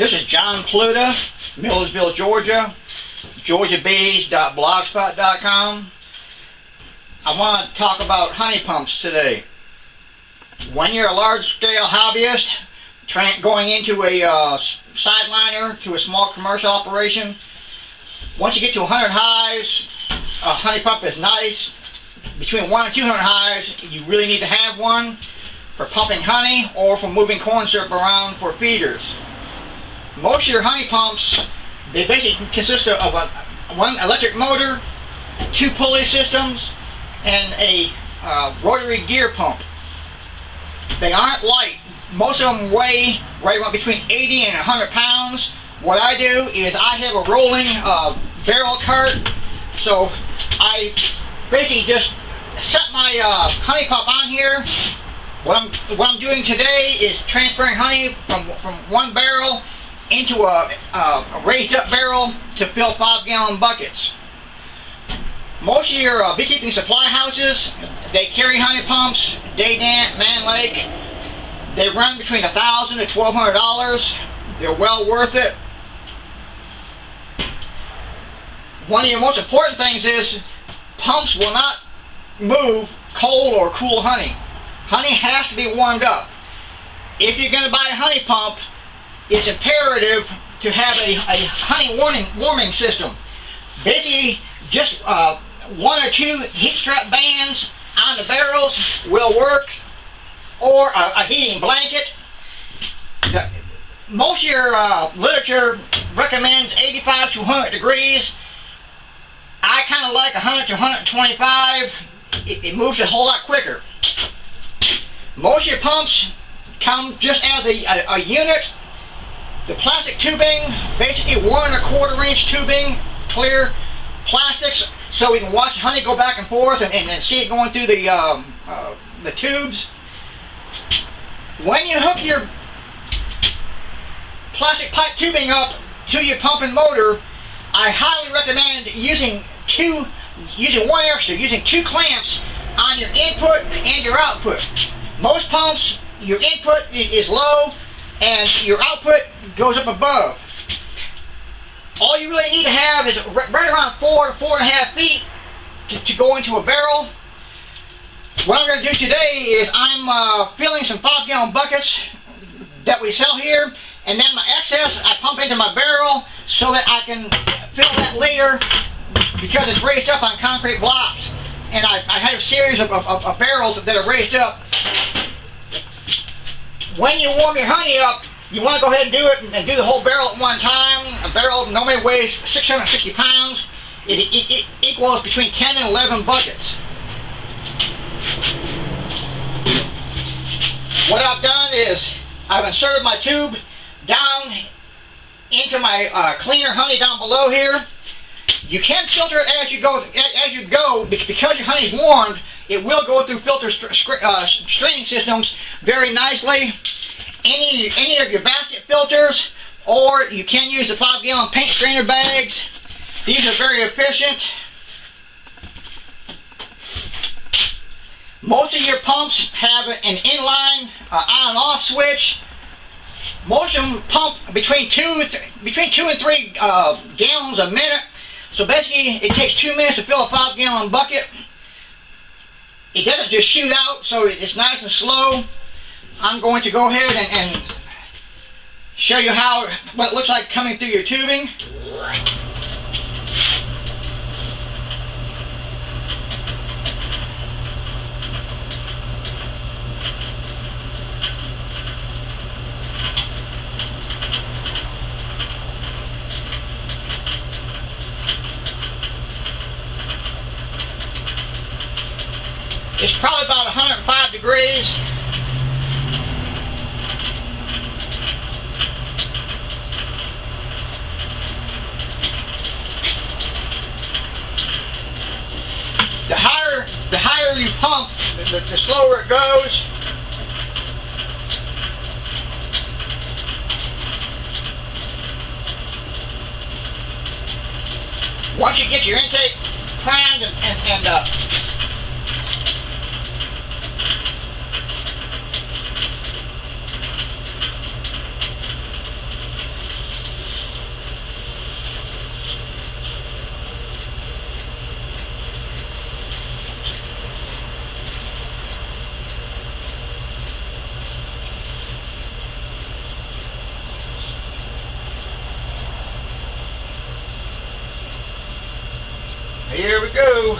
This is John Pluta, Millersville, Georgia, georgiabees.blogspot.com. I want to talk about honey pumps today. When you're a large-scale hobbyist going into a sideliner to a small commercial operation, once you get to 100 hives, a honey pump is nice. Between 100 and 200 hives, you really need to have one for pumping honey or for moving corn syrup around for feeders. Most of your honey pumps, they basically consist of one electric motor, 2 pulley systems, and a rotary gear pump. They aren't light. Most of them weigh right around between 80 and 100 pounds. What I do is I have a rolling barrel cart, so I basically just set my honey pump on here. What I'm doing today is transferring honey from one barrel into a raised up barrel to fill 5-gallon buckets. Most of your beekeeping supply houses, they carry honey pumps, Day-Dant, Man Lake. They run between $1,000 to $1,200. They're well worth it. One of your most important things is pumps will not move cold or cool honey. Honey has to be warmed up. If you're going to buy a honey pump, it's imperative to have a honey warming system. Basically, just 1 or 2 heat strap bands on the barrels will work, or a heating blanket. Most of your literature recommends 85 to 100 degrees. I kind of like 100 to 125. It moves a whole lot quicker. Most of your pumps come just as a unit. The plastic tubing, basically 1 1/4 inch tubing, clear plastics, so we can watch the honey go back and forth and see it going through the tubes. When you hook your plastic pipe tubing up to your pump and motor, I highly recommend using 2 clamps on your input and your output. Most pumps, your input is low and your output goes up above. All you really need to have is right around 4 to 4.5 feet to go into a barrel. What I'm going to do today is I'm filling some 5-gallon buckets that we sell here, and then my excess I pump into my barrel so that I can fill that later, because it's raised up on concrete blocks. And I have a series of barrels that are raised up. When you warm your honey up, you want to go ahead and do it and do the whole barrel at one time. A barrel normally weighs 660 pounds. It equals between 10 and 11 buckets. What I've done is I've inserted my tube down into my cleaner honey down below here. You can filter it as you go, because your honey is warmed. It will go through filter straining systems very nicely. Any of your basket filters, or you can use the 5-gallon paint strainer bags. These are very efficient. Most of your pumps have an inline on and off switch. Most of them pump between 2 and 3 gallons a minute. So basically, it takes 2 minutes to fill a 5-gallon bucket. It doesn't just shoot out, so it's nice and slow. I'm going to go ahead and show you what it looks like coming through your tubing. It's probably about 105 degrees. The higher you pump, the slower it goes. Once you get your intake primed and Here we go.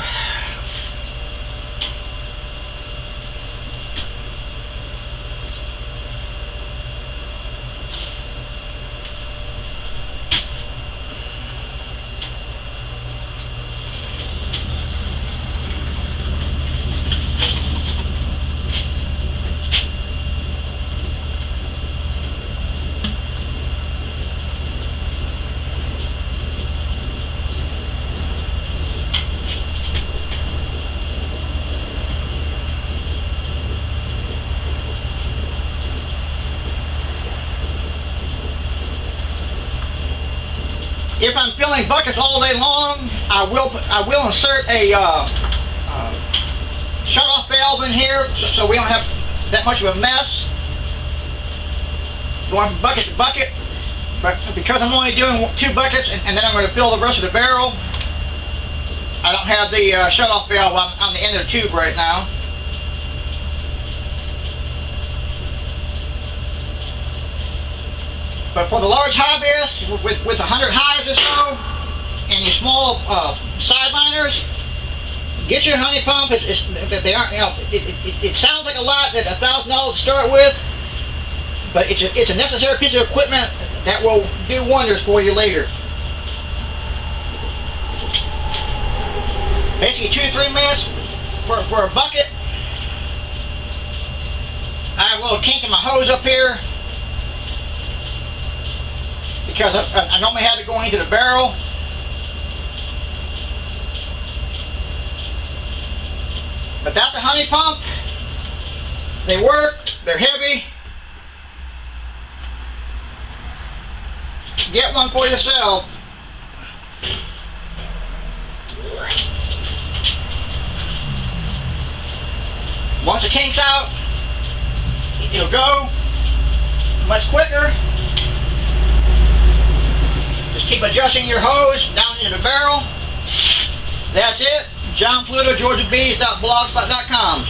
If I'm filling buckets all day long, I will insert a shut-off valve in here so we don't have that much of a mess going from bucket to bucket. But because I'm only doing 2 buckets and then I'm going to fill the rest of the barrel, I don't have the shut-off valve on the end of the tube right now. But for the large hobbyists with 100 hives or so, and your small sideliners, get your honey pump. They aren't, it sounds like a lot, that $1,000 to start with, but it's a necessary piece of equipment that will do wonders for you later. Basically 2 to 3 minutes for a bucket. I have a little kink in my hose up here, because I normally have it going into the barrel. But that's a honey pump. They work, they're heavy. Get one for yourself. Once the kink's out, it'll go much quicker. Just keep adjusting your hose down into the barrel. That's it. John Pluta, GeorgiaBees.blogspot.com.